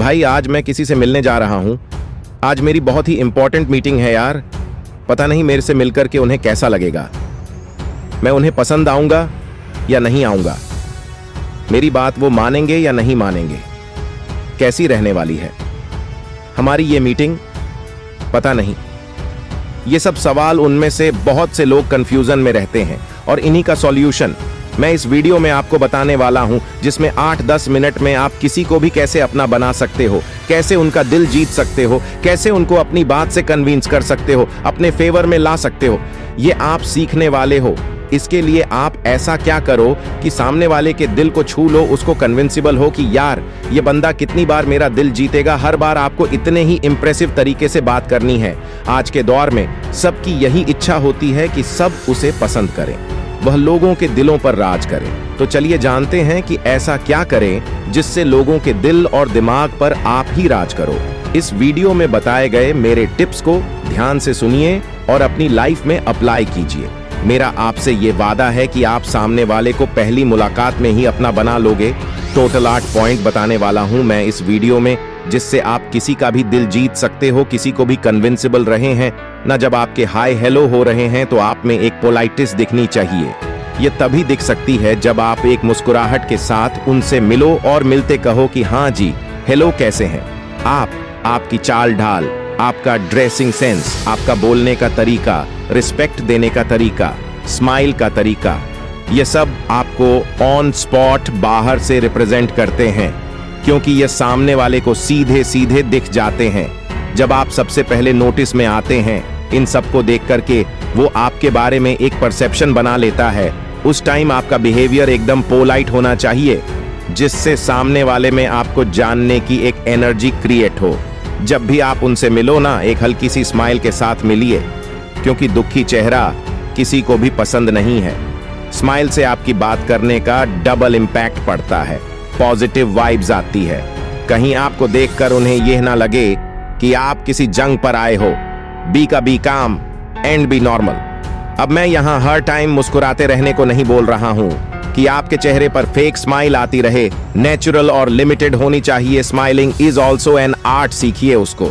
भाई आज मैं किसी से मिलने जा रहा हूं। आज मेरी बहुत ही इंपॉर्टेंट मीटिंग है यार। पता नहीं मेरे से मिलकर के उन्हें कैसा लगेगा। मैं उन्हें पसंद आऊंगा या नहीं आऊंगा। मेरी बात वो मानेंगे या नहीं मानेंगे। कैसी रहने वाली है हमारी ये मीटिंग, पता नहीं। ये सब सवाल, उनमें से बहुत से लोग कंफ्यूजन में रहते हैं और इन्हीं का सॉल्यूशन मैं इस वीडियो में आपको बताने वाला हूं, जिसमें 8-10 मिनट में आप किसी को भी कैसे अपना बना सकते हो, कैसे उनका दिल जीत सकते हो, कैसे उनको अपनी बात से कन्विंस कर सकते हो, अपने फेवर में ला सकते हो। ये आप सीखने वाले हो। इसके लिए आप ऐसा क्या करो कि सामने वाले के दिल को छू लो, उसको कन्विंसिबल हो कि यार ये बंदा कितनी बार मेरा दिल जीतेगा। हर बार आपको इतने ही इंप्रेसिव तरीके से बात करनी है। आज के दौर में सबकी यही इच्छा होती है कि सब उसे पसंद करें, वह लोगों के दिलों पर राज करे। तो चलिए जानते हैं कि ऐसा क्या करें जिससे लोगों के दिल और दिमाग पर आप ही राज करो। इस वीडियो में बताए गए मेरे टिप्स को ध्यान से सुनिए और अपनी लाइफ में अप्लाई कीजिए। मेरा आपसे ये वादा है कि आप सामने वाले को पहली मुलाकात में ही अपना बना लोगे। टोटल 8 पॉइंट बताने वाला हूं मैं इस वीडियो में, जिससे आप किसी का भी दिल जीत सकते हो, किसी को भी कन्विंसिबल रहे हैं ना। जब आपके हाय हेलो हो रहे हैं तो आप में एक पोलाइटिस दिखनी चाहिए। ये तभी दिख सकती है जब आप एक मुस्कुराहट के साथ उनसे मिलो और मिलते कहो कि हाँ जी हेलो कैसे हैं आप। आपकी चाल ढाल, आपका ड्रेसिंग सेंस, आपका बोलने का तरीका, रिस्पेक्ट देने का तरीका, स्माइल का तरीका, ये सब आपको ऑन स्पॉट बाहर से रिप्रेजेंट करते हैं, क्योंकि ये सामने वाले को सीधे सीधे दिख जाते हैं। जब आप सबसे पहले नोटिस में आते हैं, इन सबको देख करके वो आपके बारे में एक परसेप्शन बना लेता है। उस टाइम आपका बिहेवियर एकदम पोलाइट होना चाहिए, जिससे सामने वाले में आपको जानने की एक एनर्जी क्रिएट हो। जब भी आप उनसे मिलो ना, एक हल्की सी स्माइल के साथ मिलिए, क्योंकि दुखी चेहरा किसी को भी पसंद नहीं है। स्माइल से आपकी बात करने का डबल इम्पैक्ट पड़ता है, पॉजिटिव वाइब्स आती है। कहीं आपको देखकर उन्हें यह ना लगे कि आप किसी जंग पर आए हो। बी का बी काम एंड बी नॉर्मल। अब मैं यहां हर टाइम मुस्कुराते रहने को नहीं बोल रहा हूं कि आपके चेहरे पर फेक स्माइल आती रहे। नेचुरल और लिमिटेड होनी चाहिए। Smiling is also an art, सीखिए उसको।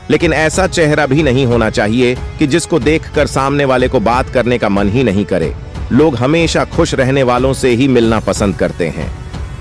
लेकिन ऐसा चेहरा भी नहीं होना चाहिए कि जिसको देखकर सामने वाले को बात करने का मन ही नहीं करे। लोग हमेशा खुश रहने वालों से ही मिलना पसंद करते हैं।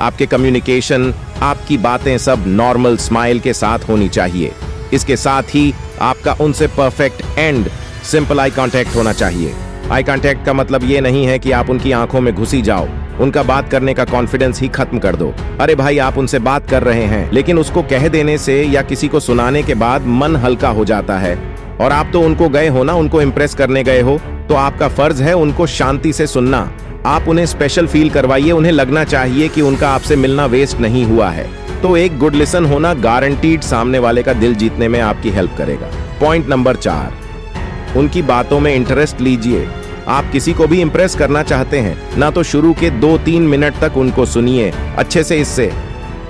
आपके कम्युनिकेशन, आपकी बातें सब नॉर्मल स्माइल के साथ होनी चाहिए। इसके साथ ही आपका उनसे perfect and simple eye contact होना चाहिए। आई कांटेक्ट का मतलब ये नहीं है कि आप उनकी आंखों में घुसी जाओ, उनका बात करने का कॉन्फिडेंस ही खत्म कर दो। अरे भाई आप उनसे बात कर रहे हैं, लेकिन उसको कह देने से या किसी को सुनाने के बाद मन हल्का हो जाता है। और आप तो उनको गए हो ना, उनको इम्प्रेस करने गए हो, तो आपका फर्ज है उनको शांति से सुनना। आप उन्हें स्पेशल फील करवाइए। उन्हें लगना चाहिए कि उनका आपसे मिलना वेस्ट नहीं हुआ है। तो एक गुड लिसन होना गारंटीड सामने वाले का दिल जीतने में आपकी हेल्प करेगा। पॉइंट नंबर 4, उनकी बातों में इंटरेस्ट लीजिए। आप किसी को भी इंप्रेस करना चाहते हैं ना, तो शुरू के 2-3 मिनट तक उनको सुनिए अच्छे से। इससे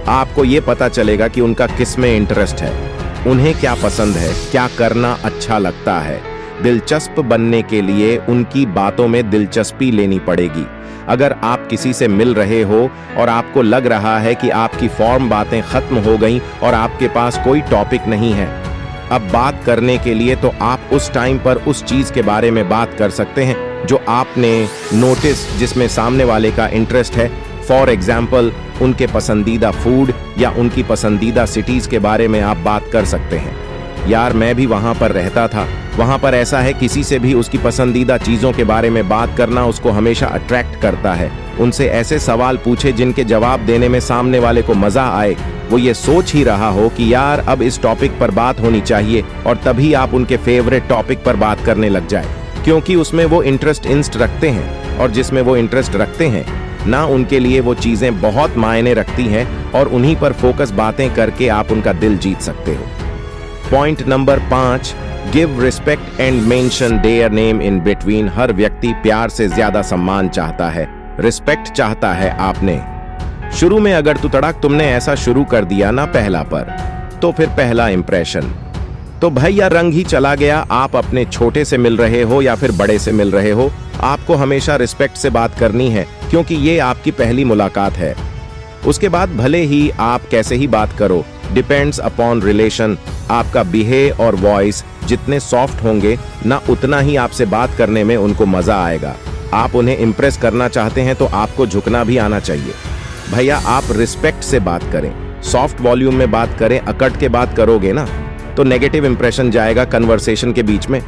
आपको ये पता चलेगा कि उनका किस में इंटरेस्ट है, उन्हें क्या पसंद है, क्या करना अच्छा लगता है। दिलचस्प बनने के लिए उनकी बातों में दिलचस्पी लेनी पड़ेगी। अगर आप किसी से मिल रहे हो और आपको लग रहा है कि आपकी फॉर्म बातें खत्म हो गईं और आपके पास कोई टॉपिक नहीं है अब बात करने के लिए, तो आप उस टाइम पर उस चीज के बारे में बात कर सकते हैं जो आपने नोटिस, जिसमें सामने वाले का इंटरेस्ट है। फॉर एग्जाम्पल, उनके पसंदीदा फूड या उनकी पसंदीदा सिटीज के बारे में आप बात कर सकते हैं। यार मैं भी वहां पर रहता था, वहां पर ऐसा है, किसी से भी उसकी पसंदीदा चीजों के बारे में बात करना उसको हमेशा अट्रैक्ट करता है। उनसे ऐसे सवाल पूछे जिनके जवाब देने में सामने वाले को मजा आए। वो ये सोच ही रहा हो कि यार अब इस टॉपिक पर बात होनी चाहिए, और तभी आप उनके फेवरेट टॉपिक पर बात करने लग जाए, क्योंकि उसमें वो इंटरेस्ट रखते हैं। और जिसमें वो इंटरेस्ट रखते हैं ना, उनके लिए वो चीजें बहुत मायने रखती हैं, और उन्हीं पर फोकस बातें करके आप उनका दिल जीत सकते हो। Point number 5, give respect and mention their name in between. हर व्यक्ति प्यार से ज्यादा सम्मान चाहता है, रिस्पेक्ट चाहता है। आपने शुरू में अगर तुमने ऐसा शुरू कर दिया ना पहला पर, तो फिर पहला इंप्रेशन तो भैया रंग ही चला गया। आप अपने छोटे से मिल रहे हो या फिर बड़े से मिल रहे हो, आपको हमेशा रिस्पेक्ट से बात करनी है, क्योंकि ये आपकी पहली मुलाकात है। उसके बाद भले ही आप कैसे ही बात करो, डिपेंड्स अपॉन रिलेशन। आपका बिहेव और वॉइस जितने सॉफ्ट होंगे ना, उतना ही आपसे बात करने में उनको मजा आएगा। आप उन्हें इंप्रेस करना चाहते हैं तो आपको झुकना भी आना चाहिए। भैया आप रिस्पेक्ट से बात करें, सॉफ्ट वॉल्यूम में बात करें। अकड़ के बात करोगे ना तो नेगेटिव इंप्रेशन जाएगा कन्वर्सेशन के बीच में।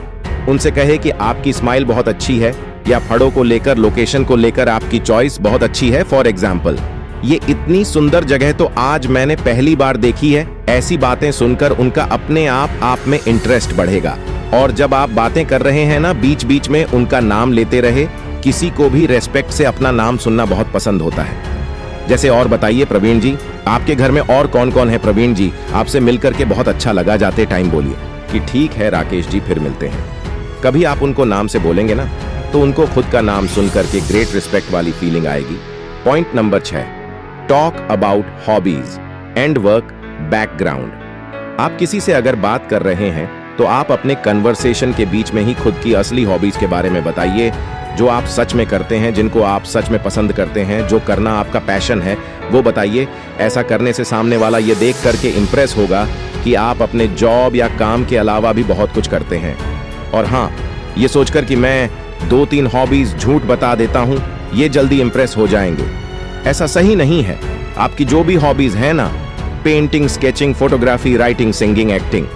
उनसे कहे कि आपकी स्माइल बहुत अच्छी है, या फड़ों को लेकर, लोकेशन को लेकर आपकी चॉइस बहुत अच्छी है। फॉर एग्जाम्पल, ये इतनी सुंदर जगह तो आज मैंने पहली बार देखी है। ऐसी बातें सुनकर उनका अपने आप में इंटरेस्ट बढ़ेगा। और जब आप बातें कर रहे हैं ना, बीच बीच में उनका नाम लेते रहे। किसी को भी रेस्पेक्ट से अपना नाम सुनना बहुत पसंद होता है। जैसे और बताइए प्रवीण जी, आपके घर में और कौन कौन है? प्रवीण जी, आपसे मिलकर के बहुत अच्छा लगा, जाते टाइम बोलिए कि ठीक है राकेश जी, फिर मिलते हैं। कभी आप उनको नाम से बोलेंगे ना तो उनको खुद का नाम सुनकर के ग्रेट रिस्पेक्ट वाली फीलिंग आएगी। Point number 6, talk about hobbies and work background. आप किसी से अगर बात कर रहे हैं तो आप अपने कन्वर्सेशन के बीच में ही खुद की असली हॉबीज के बारे में बताइए, जो आप सच में करते हैं, जिनको आप सच में पसंद करते हैं, जो करना आपका पैशन है, वो बताइए। ऐसा करने से सामने वाला ये देख करके इंप्रेस होगा कि आप अपने जॉब या काम के अलावा भी बहुत कुछ करते हैं। और हाँ, ये सोचकर कि मैं 2-3 हॉबीज झूठ बता देता हूं, ये जल्दी इंप्रेस हो जाएंगे। ऐसा सही नहीं है। आपकी जो भी हॉबीज है ना, painting, sketching, photography, writing, singing, acting,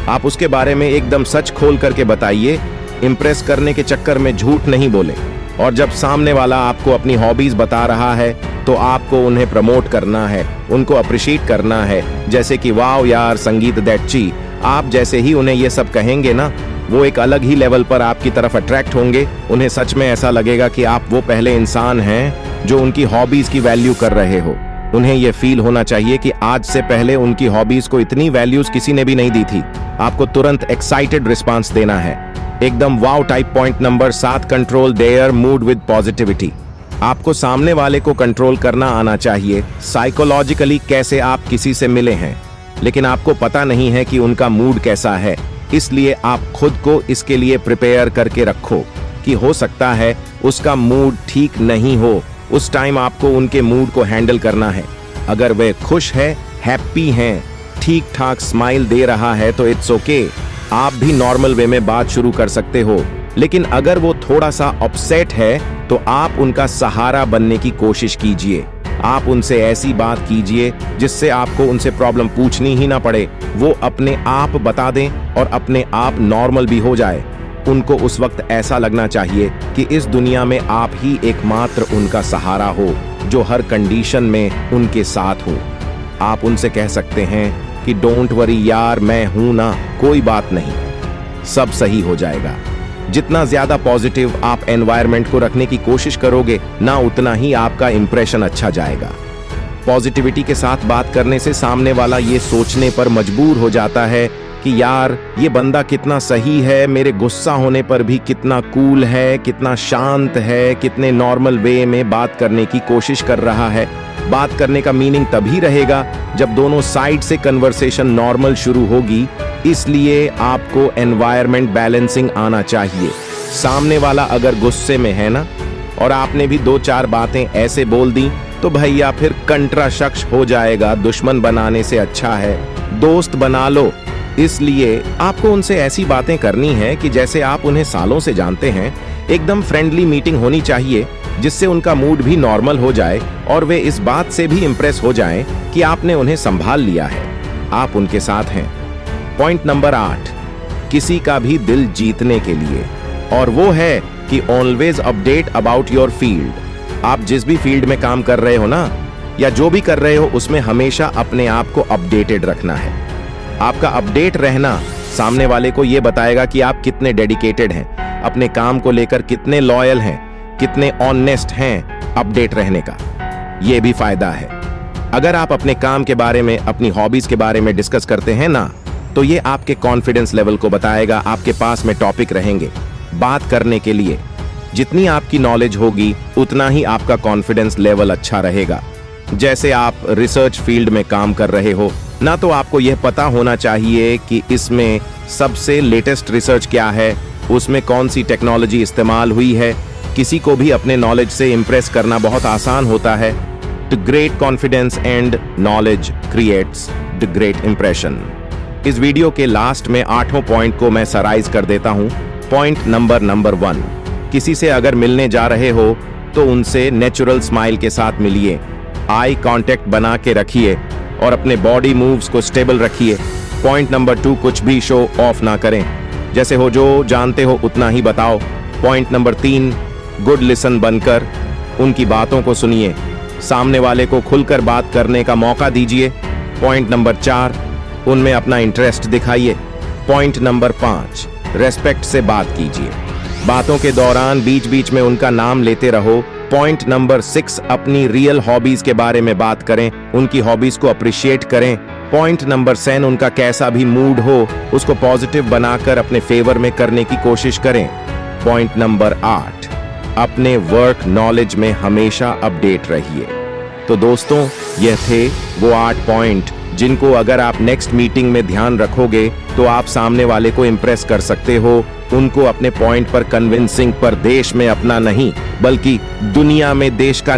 आप उसके बारे में एकदम सच खोल करके बताइए। इंप्रेस करने के चक्कर में झूठ नहीं बोले। और जब सामने वाला आपको अपनी हॉबीज बता रहा है तो आपको उन्हें प्रमोट करना है, उनको अप्रिशिएट करना है। जैसे कि वाओ यार, संगीत दैट्ची। आप जैसे ही उन्हें ये सब कहेंगे ना, वो एक अलग ही लेवल पर आपकी तरफ अट्रैक्ट होंगे। उन्हें सच में ऐसा लगेगा कि आप वो पहले इंसान हैं जो उनकी हॉबीज की वैल्यू कर रहे हो। उन्हें यह फील होना चाहिए कि आज से पहले उनकी हॉबीज को इतनी वैल्यूज किसी ने भी नहीं दी थी। आपको तुरंत एक्साइटेड रिस्पांस देना है, एकदम wow type. Point number 7, control their mood with positivity. आपको सामने वाले को कंट्रोल करना आना चाहिए। साइकोलॉजिकली कैसे आप किसी से मिले हैं, लेकिन आपको पता नहीं है कि उनका मूड कैसा है। इसलिए आप खुद को इसके लिए प्रिपेयर करके रखो कि हो सकता है उसका मूड ठीक नहीं हो। उस टाइम आपको उनके मूड को हैंडल करना है। अगर वे खुश है, हैप्पी हैं, ठीक ठाक स्माइल दे रहा है तो इट्स ओके। आप भी नॉर्मल वे में बात शुरू कर सकते हो। लेकिन अगर वो थोड़ा सा अपसेट है तो आप उनका सहारा बनने की कोशिश कीजिए। आप उनसे ऐसी बात कीजिए जिससे आपको उनसे प्रॉब्लम पूछनी ही ना पड़े, वो अपने आप बता दें और अपने आप नॉर्मल भी हो जाए। उनको उस वक्त ऐसा लगना चाहिए कि इस दुनिया में आप ही एकमात्र उनका सहारा हो, जो हर कंडीशन में उनके साथ हो। आप उनसे कह सकते हैं कि डोंट वरी यार, मैं हूं ना, कोई बात नहीं, सब सही हो जाएगा। जितना ज्यादा पॉजिटिव आप एनवायरनमेंट को रखने की कोशिश करोगे ना, उतना ही आपका इंप्रेशन अच्छा जाएगा। पॉजिटिविटी के साथ बात करने से सामने वाला ये सोचने पर मजबूर हो जाता है कि यार ये बंदा कितना सही है, मेरे गुस्सा होने पर भी कितना कूल है, कितना शांत है, कितने नॉर्मल वे में बात करने की कोशिश कर रहा है। बात करने का मीनिंग तभी रहेगा जब दोनों साइड से कन्वर्सेशन नॉर्मल शुरू होगी। इसलिए आपको एनवायरनमेंट बैलेंसिंग आना चाहिए। सामने वाला अगर गुस्से में है ना, और आपने भी 2-4 बातें ऐसे बोल दी, तो भैया फिर कंट्रा शख्स हो जाएगा। दुश्मन बनाने से अच्छा है दोस्त बना लो। इसलिए आपको उनसे ऐसी बातें करनी है कि जैसे आप उन्हें सालों से जानते हैं। एकदम फ्रेंडली मीटिंग होनी चाहिए जिससे उनका मूड भी नॉर्मल हो जाए और वे इस बात से भी इंप्रेस हो जाएं कि आपने उन्हें संभाल लिया है, आप उनके साथ हैं। पॉइंट नंबर 8, किसी का भी दिल जीतने के लिए, और वो है कि always update about your field. आप जिस भी फील्ड में काम कर रहे हो ना, या जो भी कर रहे हो, उसमें हमेशा अपने आप को अपडेटेड रखना है। आपका अपडेट रहना सामने वाले को यह बताएगा कि आप कितने डेडिकेटेड हैं, अपने काम को लेकर कितने लॉयल हैं, कितने ऑनेस्ट हैं। अपडेट रहने का यह भी फायदा है। अगर आप अपने काम के बारे में, अपनी हॉबीज के बारे में डिस्कस करते हैं ना, तो ये आपके कॉन्फिडेंस लेवल को बताएगा। आपके पास में टॉपिक रहेंगे बात करने के लिए। जितनी आपकी नॉलेज होगी उतना ही आपका कॉन्फिडेंस लेवल अच्छा रहेगा। जैसे आप रिसर्च फील्ड में काम कर रहे हो ना, तो आपको यह पता होना चाहिए कि इसमें सबसे लेटेस्ट रिसर्च क्या है, उसमें कौन सी टेक्नोलॉजी इस्तेमाल हुई है। किसी को भी अपने नॉलेज से इंप्रेस करना बहुत आसान होता है। तो great confidence and knowledge creates left great impression. इस वीडियो के लास्ट में 8 पॉइंट को मैं सराइज कर देता हूं। पॉइंट नंबर 1, किसी से अगर मिलने जा रहे हो तो उनसे नेचुरल स्माइल के साथ मिलिए, आई कांटेक्ट बना के रखिए और अपने बॉडी मूव्स को स्टेबल रखिए। पॉइंट नंबर 2, कुछ भी शो ऑफ ना करें, जैसे हो जो जानते हो उतना ही बताओ। पॉइंट नंबर 3, गुड लिसन बनकर उनकी बातों को सुनिए, सामने वाले को खुलकर बात करने का मौका दीजिए। पॉइंट नंबर 4, उनमें अपना इंटरेस्ट दिखाइए। पॉइंट नंबर 5, रेस्पेक्ट से बात कीजिए, बातों के दौरान बीच बीच में उनका नाम लेते रहो। पॉइंट नंबर 6, अपनी रियल हॉबीज के बारे में बात करें, उनकी हॉबीज को अप्रिशिएट करें। पॉइंट नंबर 7, उनका कैसा भी मूड हो उसको पॉजिटिव बनाकर अपने फेवर में करने की कोशिश करें। पॉइंट नंबर 8, अपने वर्क नॉलेज में हमेशा अपडेट रहिए। तो दोस्तों, यह थे वो 8 पॉइंट जिनको अगर आप नेक्स्ट मीटिंग में ध्यान रखोगे तो आप सामने वाले को इंप्रेस कर सकते हो, उनको अपने पॉइंट पर कन्विंसिंग पर देश में अपना नहीं बल्कि दुनिया में देश का